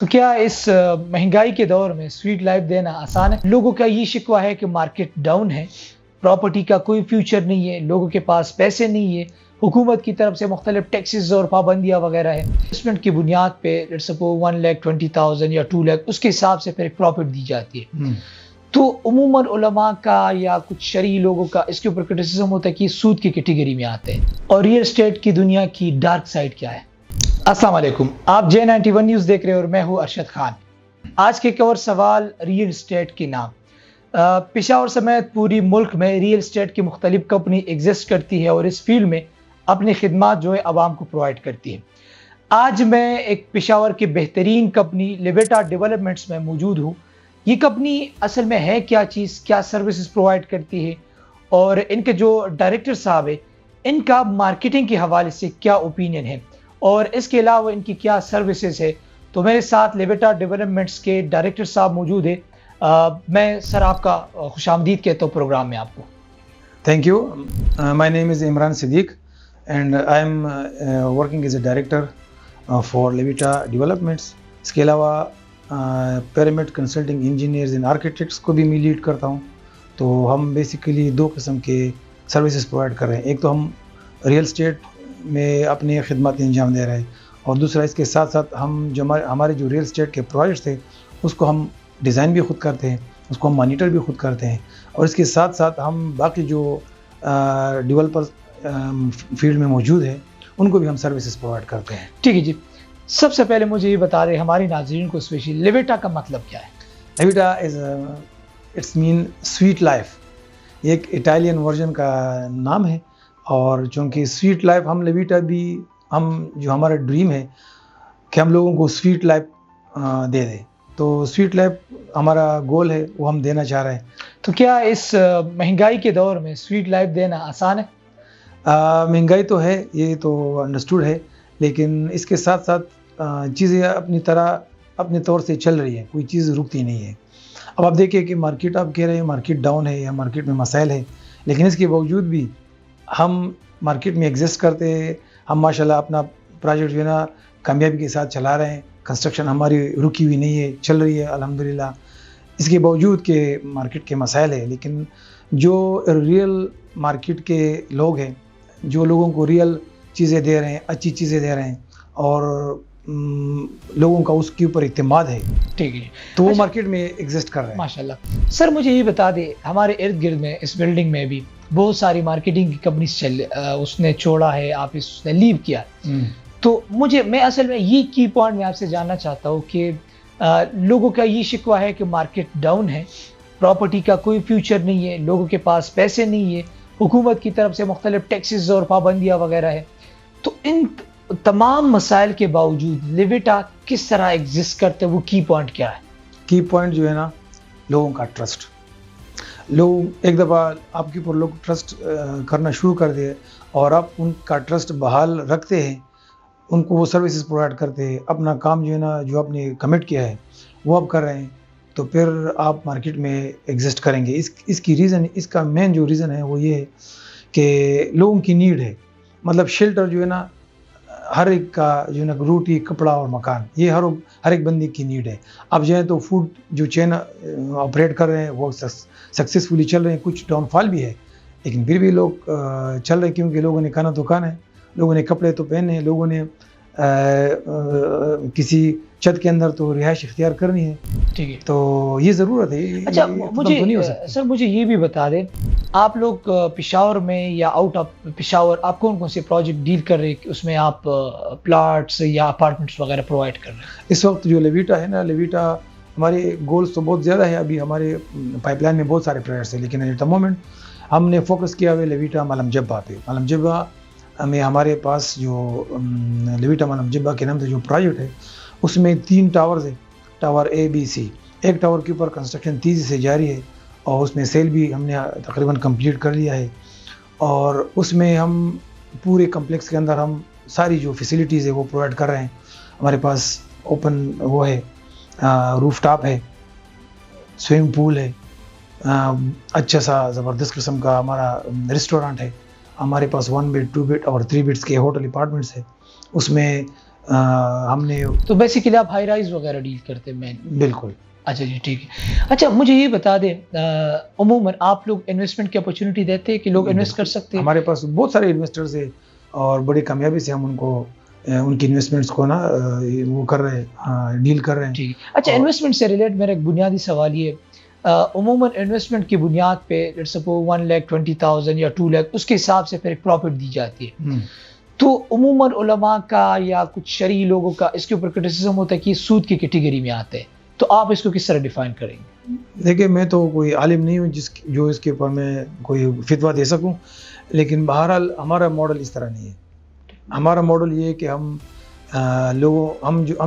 تو کیا اس مہنگائی کے دور میں سویٹ لائف دینا آسان ہے؟ لوگوں کا یہ شکوہ ہے کہ مارکیٹ ڈاؤن ہے، پراپرٹی کا کوئی فیوچر نہیں ہے، لوگوں کے پاس پیسے نہیں ہے، حکومت کی طرف سے مختلف ٹیکسز اور پابندیاں وغیرہ ہیں، انویسٹمنٹ کی بنیاد پہ لیٹس سپوز 1,20,000 یا 2 لاکھ اس کے حساب سے پھر ایک پروفٹ دی جاتی ہے۔ تو عموماً علماء کا یا کچھ شرعی لوگوں کا اس کے اوپر کرٹیسزم ہوتا ہے کہ یہ سود کی کیٹیگری میں آتے ہیں، اور ریئل اسٹیٹ کی دنیا کی ڈارک سائڈ کیا ہے؟ السلام علیکم، آپ J91 نیوز دیکھ رہے ہیں اور میں ہوں ارشد خان۔ آج کے کور سوال ریئل اسٹیٹ کے نام۔ پشاور سمیت پوری ملک میں ریئل اسٹیٹ کی مختلف کمپنی ایگزسٹ کرتی ہے اور اس فیلڈ میں اپنی خدمات جو ہے عوام کو پرووائڈ کرتی ہے۔ آج میں ایک پشاور کی بہترین کمپنی لیویٹا ڈیولپمنٹس میں موجود ہوں۔ یہ کمپنی اصل میں ہے کیا چیز، کیا سروسز پرووائڈ کرتی ہے، اور ان کے جو ڈائریکٹر صاحب ہے ان کا مارکیٹنگ کے حوالے سے کیا اوپینین ہے، اور اس کے علاوہ ان کی کیا سروسز ہے۔ تو میرے ساتھ لیویٹا ڈیولپمنٹس کے ڈائریکٹر صاحب موجود ہیں۔ میں سر آپ کا خوش آمدید کہتا ہوں پروگرام میں آپ کو۔ Thank you. My name is Imran Siddiq and I am working as a director for Levita Developments. اس کے علاوہ pyramid consulting engineers and architects کو بھی میں لیڈ کرتا ہوں۔ تو ہم بیسیکلی دو قسم کے سروسز پرووائڈ کر رہے ہیں۔ ایک تو ہم ریئل اسٹیٹ میں اپنی خدمات انجام دے رہے ہیں، اور دوسرا اس کے ساتھ ساتھ ہم جو ہمارے جو ریئل اسٹیٹ کے پروجیکٹس تھے اس کو ہم ڈیزائن بھی خود کرتے ہیں، اس کو ہم مانیٹر بھی خود کرتے ہیں، اور اس کے ساتھ ساتھ ہم باقی جو ڈیولپر فیلڈ میں موجود ہیں ان کو بھی ہم سروسز پرووائڈ کرتے ہیں۔ ٹھیک ہے جی، سب سے پہلے مجھے یہ بتا دیں ہماری ناظرین کو اسپیشلی لیویٹا کا مطلب کیا ہے؟ لیویٹا اٹس مین سویٹ لائف، یہ ایک اٹالین ورژن کا نام ہے، اور چونکہ سویٹ لائف ہم لیویٹا بھی جو ہمارا ڈریم ہے کہ ہم لوگوں کو سویٹ لائف دے دیں، تو سویٹ لائف ہمارا گول ہے، وہ ہم دینا چاہ رہے ہیں۔ تو کیا اس مہنگائی کے دور میں سویٹ لائف دینا آسان ہے؟ مہنگائی تو ہے، یہ تو انڈرسٹوڈ ہے، لیکن اس کے ساتھ ساتھ چیزیں اپنے طور سے چل رہی ہیں، کوئی چیز رکتی نہیں ہے۔ اب آپ دیکھیں کہ مارکیٹ، آپ کہہ رہے ہیں مارکیٹ ڈاؤن ہے یا مارکیٹ میں مسائل ہے، لیکن اس کے باوجود بھی ہم مارکیٹ میں ایگزسٹ کرتے ہیں۔ ہم ماشاءاللہ اپنا پروجیکٹ جو ہے نا کامیابی کے ساتھ چلا رہے ہیں، کنسٹرکشن ہماری رکی ہوئی نہیں ہے، چل رہی ہے الحمدللہ، اس کے باوجود کہ مارکیٹ کے مسائل ہے۔ لیکن جو ریئل مارکیٹ کے لوگ ہیں، جو لوگوں کو ریئل چیزیں دے رہے ہیں، اچھی چیزیں دے رہے ہیں، اور لوگوں کا اس کے اوپر اعتماد ہے، ٹھیک ہے، تو وہ مارکیٹ میں ایگزسٹ کر رہے ہیں۔ ماشاءاللہ۔ سر مجھے یہ بتا دیں، ہمارے ارد گرد میں اس بلڈنگ میں بھی بہت ساری مارکیٹنگ کی کمپنیز اس نے چھوڑا ہے، آپ اس نے لیو کیا، تو میں اصل میں یہ کی پوائنٹ میں آپ سے جاننا چاہتا ہوں کہ لوگوں کا یہ شکوہ ہے کہ مارکیٹ ڈاؤن ہے، پراپرٹی کا کوئی فیوچر نہیں ہے، لوگوں کے پاس پیسے نہیں ہے، حکومت کی طرف سے مختلف ٹیکسز اور پابندیاں وغیرہ ہیں، تو ان تمام مسائل کے باوجود لیویٹا کس طرح ایگزسٹ کرتے ہیں، وہ کی پوائنٹ کیا ہے؟ کی پوائنٹ جو ہے نا، لوگوں کا ٹرسٹ۔ لوگ ایک دفعہ آپ کے اوپر لوگ ٹرسٹ کرنا شروع کر دے، اور آپ ان کا ٹرسٹ بحال رکھتے ہیں، ان کو وہ سروسز پرووائڈ کرتے ہیں، اپنا کام جو ہے نا جو آپ نے کمٹ کیا ہے وہ آپ کر رہے ہیں، تو پھر آپ مارکیٹ میں ایگزسٹ کریں گے۔ اس کی ریزن، اس کا مین جو ریزن ہے وہ یہ ہے کہ لوگوں کی نیڈ ہے۔ مطلب شیلٹر جو ہے نا ہر ایک کا جو ہے نا، روٹی، کپڑا اور مکان، یہ ہر ایک بندے کی نیڈ ہے۔ اب جو ہے تو فوڈ جو چین آپریٹ کر رہے ہیں وہ سکسیزفلی چل رہے ہیں، کچھ ڈاؤن فال بھی ہے، لیکن پھر بھی لوگ چل رہے ہیں، کیونکہ لوگوں نے کھانا تو کھانا ہے، لوگوں نے کپڑے تو پہننے ہیں، لوگوں نے کسی چھت کے اندر تو رہائش اختیار کرنی ہے، ٹھیک ہے، تو یہ ضرورت ہے۔ اچھا سر مجھے یہ بھی بتا دیں، آپ لوگ پشاور میں یا آؤٹ آف پشاور آپ کون کون سے پروجیکٹ ڈیل کر رہے ہیں، اس میں آپ پلاٹس یا اپارٹمنٹس وغیرہ پرووائڈ کر رہے ہیں؟ اس وقت جو لیویٹا ہے نا، لیویٹا ہمارے گولز تو بہت زیادہ ہے، ابھی ہمارے پائپ لائن میں بہت سارے پروجیکٹس ہیں، لیکن ایٹ دا مومنٹ ہم نے فوکس کیا ہوا ہے لیویٹا ملم جبہ پہ۔ ملم جبہ میں ہمارے پاس جو لیویٹا ملم جبہ کے نام سے جو پروجیکٹ ہے، اس میں 3 ٹاورز ہیں، ٹاور اے بی سی۔ ایک ٹاور کے اوپر کنسٹرکشن تیزی سے جاری ہے، اور اس میں سیل بھی ہم نے تقریباً کمپلیٹ کر لیا ہے، اور اس میں ہم پورے کمپلیکس کے اندر ہم ساری جو فیسیلیٹیز ہے وہ پرووائڈ کر رہے ہیں۔ ہمارے پاس اوپن وہ ہے، روف ٹاپ ہے، سوئمنگ پول ہے، اچھا سا زبردست قسم کا ہمارا ریسٹورانٹ ہے، ہمارے پاس 1 بیڈ 2 بیڈ اور 3 بیڈس کے ہوٹل اپارٹمنٹس ہے، اس میں ہم نے تو بیسیکلی آپ ہائی رائز وغیرہ ڈیل کرتے ہیں مین؟ بالکل. اچھا جی ٹھیک ہے. اچھا مجھے یہ بتا دیں عموماً آپ لوگ انویسٹمنٹ کی اپرچونیٹی دیتے ہیں کہ لوگ انویسٹ کر سکتے ہیں؟ ہمارے پاس بہت سارے انویسٹرز ہیں اور بڑی کامیابی سے ہم ان کو ان کی انویسٹمنٹس کو نا وہ کر رہے ہیں، ڈیل کر رہے ہیں. ٹھیک ہے. اچھا انویسٹمنٹ سے ریلیٹ میرا ایک بنیادی سوال یہ ہے، عموماً انویسٹمنٹ کی بنیاد پہ لیٹس سپوز 1,20,000 یا 2 لاکھ اس کے حساب سے پھر ایک پروفٹ دی جاتی ہے. تو عموماً علماء کا یا کچھ شرعی لوگوں کا اس کے اوپر کرٹیسزم ہوتا ہے کہ یہ سود کی کیٹیگری میں آتے ہیں، تو آپ اس کو کس طرح ڈیفائن کریں گے؟ دیکھیں میں تو کوئی عالم نہیں ہوں جو اس کے اوپر میں کوئی فتویٰ دے سکوں، لیکن بہرحال ہمارا ماڈل اس طرح نہیں ہے. ہمارا ماڈل یہ ہے کہ ہم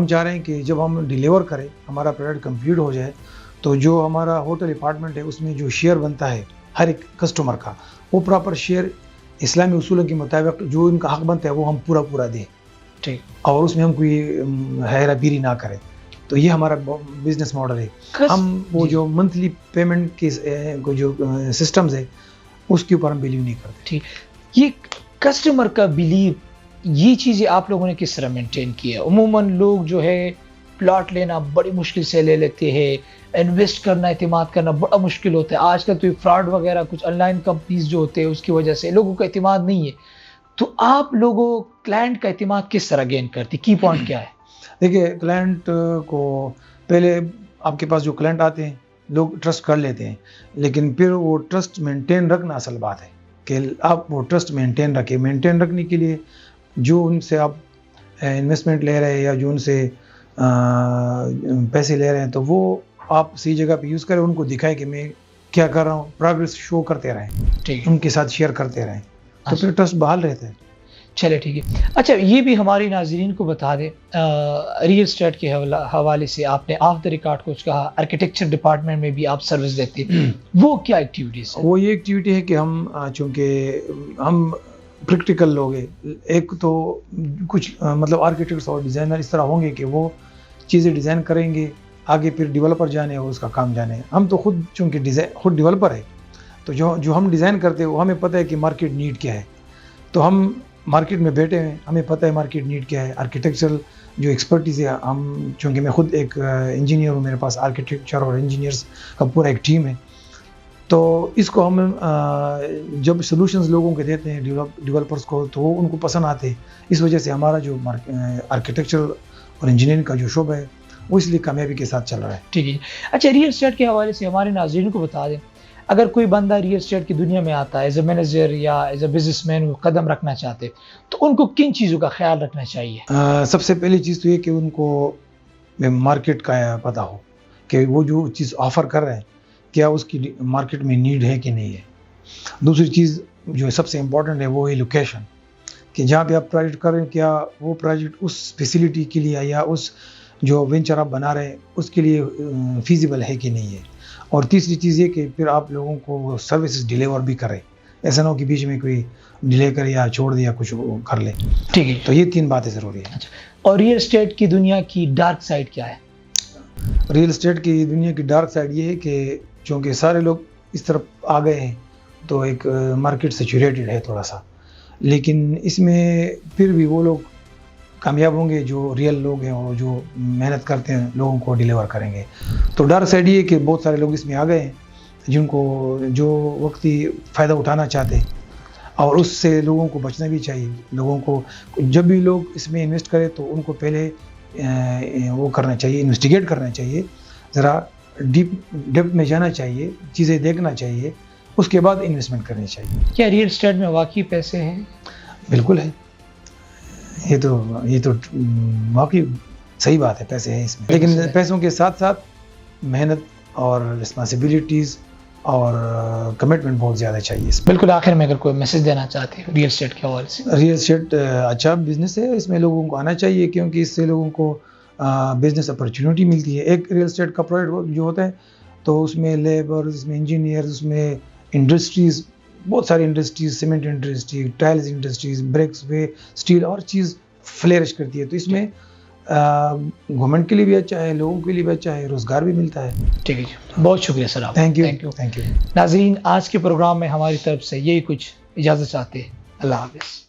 چاہ رہے ہیں کہ جب ہم ڈیلیور کریں، ہمارا پروڈکٹ کمپلیٹ ہو جائے، تو جو ہمارا ہوٹل اپارٹمنٹ ہے اس میں جو شیئر بنتا ہے ہر ایک کسٹمر کا، وہ پراپر شیئر اسلامی اصولوں کے مطابق جو ان کا حق بنتا ہے وہ ہم پورا دیں. ٹھیک. اور اس میں ہم کوئی ہیرا پھیری نہ کریں. تو یہ ہمارا بزنس ماڈل ہے. ہم وہ جو منتھلی پیمنٹ کے جو سسٹمز ہے اس کے اوپر ہم بلیو نہیں کرتے. ٹھیک. یہ کسٹمر کا بلیو، یہ چیزیں آپ لوگوں نے کس طرح مینٹین کی ہے؟ عموماً لوگ جو ہے پلاٹ لینا بڑی مشکل سے لے لیتے ہیں، انویسٹ کرنا، اعتماد کرنا بڑا مشکل ہوتا ہے. آج کل تو یہ فراڈ وغیرہ کچھ آن لائن کمپنیز جو ہوتے ہیں اس کی وجہ سے لوگوں کا اعتماد نہیں ہے. تو آپ لوگوں کلائنٹ کا اعتماد کس طرح گین کرتی؟ کی پوائنٹ کیا ہے؟ دیکھیے کلائنٹ کو پہلے آپ کے پاس جو کلائنٹ آتے ہیں لوگ ٹرسٹ کر لیتے ہیں، لیکن پھر وہ ٹرسٹ مینٹین رکھنا اصل بات ہے کہ آپ وہ ٹرسٹ مینٹین رکھیں. مینٹین رکھنے کے لیے جو ان سے آپ انویسٹمنٹ لے رہے ہیں یا جو ان سے پیسے لے رہے ہیں تو وہ آپ صحیح جگہ پہ یوز کریں، ان کو دکھائیں کہ میں کیا کر رہا ہوں، پروگریس شو کرتے رہیں، ان کے ساتھ شیئر کرتے رہیں، تو پھر ٹرسٹ بحال رہتا ہے. چلے ٹھیک ہے. اچھا یہ بھی ہماری ناظرین کو بتا دیں، ریئل اسٹیٹ کے حوالے سے آپ نے آف دا ریکارڈ کچھ کہا، آرکیٹیکچر ڈپارٹمنٹ میں بھی آپ سروس دیتے ہیں، وہ کیا ایکٹیویٹیز ہیں؟ وہ یہ ایکٹیویٹی ہے کہ ہم چونکہ ہم پریکٹیکل لوگ ہیں، ایک تو کچھ مطلب آرکیٹیکٹس اور ڈیزائنر اس طرح ہوں گے کہ وہ چیزیں ڈیزائن کریں گے، آگے پھر ڈیولپر جانے اور اس کا کام جانے. ہم تو چونکہ خود ڈیولپر ہے، تو جو ہم ڈیزائن کرتے ہیں وہ ہمیں پتہ ہے کہ مارکیٹ نیڈ کیا ہے، تو ہم مارکیٹ میں بیٹھے ہیں، ہمیں پتہ ہے مارکیٹ نیڈ کیا ہے. آرکیٹیکچرل جو ایکسپرٹیز ہے، ہم چونکہ میں خود ایک انجینئر ہوں، میرے پاس آرکیٹیکچر اور انجینئرس کا پورا ایک ٹیم ہے، تو اس کو ہم جب سولوشنز لوگوں کے دیتے ہیں ڈیولپرز کو تو وہ ان کو پسند آتے ہیں. اس وجہ سے ہمارا جو آرکیٹیکچر اور انجینئرنگ کا جو شعبہ ہے وہ اس لیے کامیابی کے ساتھ چل رہا ہے. ٹھیک ہے. اچھا ریئل اسٹیٹ کے حوالے سے ہمارے ناظرین کو بتا دیں، اگر کوئی بندہ ریئل اسٹیٹ کی دنیا میں آتا ہے ایز اے مینیجر یا ایز اے بزنس مین وہ قدم رکھنا چاہتے تو ان کو کن چیزوں کا خیال رکھنا چاہیے؟ سب سے پہلی چیز تو یہ کہ ان کو مارکیٹ کا پتہ ہو کہ وہ جو چیز آفر کر رہے ہیں کیا اس کی مارکیٹ میں نیڈ ہے کہ نہیں ہے. دوسری چیز جو سب سے امپورٹنٹ ہے وہ ہے لوکیشن، کہ جہاں پہ آپ پروجیکٹ کر رہے ہیں کیا وہ پروجیکٹ اس فیسیلیٹی کے لیے یا اس جو وینچر آپ بنا رہے ہیں اس کے لیے فیزیبل ہے کہ نہیں ہے. اور تیسری چیز یہ کہ پھر آپ لوگوں کو وہ سروسز ڈیلیور بھی کریں، ایسا نہ ہو کہ بیچ میں کوئی ڈیلے کرے یا چھوڑ دے یا کچھ کر لے. ٹھیک ہے. تو یہ 3 باتیں ضروری ہیں. اور ریئل اسٹیٹ کی دنیا کی ڈارک سائڈ کیا ہے؟ ریئل اسٹیٹ کی دنیا کی ڈارک سائڈ یہ ہے کہ چونکہ سارے لوگ اس طرف آ گئے ہیں تو ایک مارکیٹ سیچوریٹڈ ہے تھوڑا سا، لیکن اس میں پھر بھی وہ لوگ کامیاب ہوں گے جو ریئل لوگ ہیں اور جو محنت کرتے ہیں لوگوں کو ڈیلیور کریں گے. تو ڈارک سائڈ یہ ہے کہ بہت سارے لوگ اس میں آ گئے ہیں جن کو جو وقتی فائدہ اٹھانا چاہتے ہیں، اور اس سے لوگوں کو بچنا بھی چاہیے. لوگوں کو جب بھی لوگ اس میں انویسٹ کریں تو ان کو پہلے وہ کرنا چاہیے، انویسٹیگیٹ کرنا چاہیے، ذرا ڈیپ میں جانا چاہیے، چیزیں دیکھنا چاہیے، اس کے بعد انویسٹمنٹ کرنی چاہیے. کیا ریئل اسٹیٹ میں واقعی پیسے ہیں؟ بالکل ہے. یہ تو واقعی صحیح بات ہے، پیسے ہیں اس میں، لیکن پیسوں کے ساتھ ساتھ محنت اور رسپانسبلٹیز اور کمٹمنٹ بہت زیادہ چاہیے اس میں. بالکل. آخر میں اگر کوئی میسج دینا چاہتے ہیں ریئل اسٹیٹ کے حوالے سے؟ ریئل اسٹیٹ اچھا بزنس ہے، اس میں لوگوں کو آنا چاہیے کیونکہ اس سے لوگوں کو بزنس اپرچونیٹی ملتی ہے. ایک ریئل اسٹیٹ کا پروڈکٹ جو ہوتا ہے تو اس میں لیبر، اس میں انجینئر، اس میں انڈسٹریز، بہت ساری industries, cement industry, tiles industries, bricks وے، اسٹیل، اور چیز فلیرش کرتی ہے. تو اس میں گورنمنٹ کے لیے بھی اچھا ہے، لوگوں کے لیے بھی اچھا ہے، روزگار بھی ملتا ہے. ٹھیک ہے جی، بہت شکریہ سر آپ. Thank you. ناظرین آج کے پروگرام میں ہماری طرف سے یہی کچھ اجازت چاہتے ہیں. اللہ حافظ.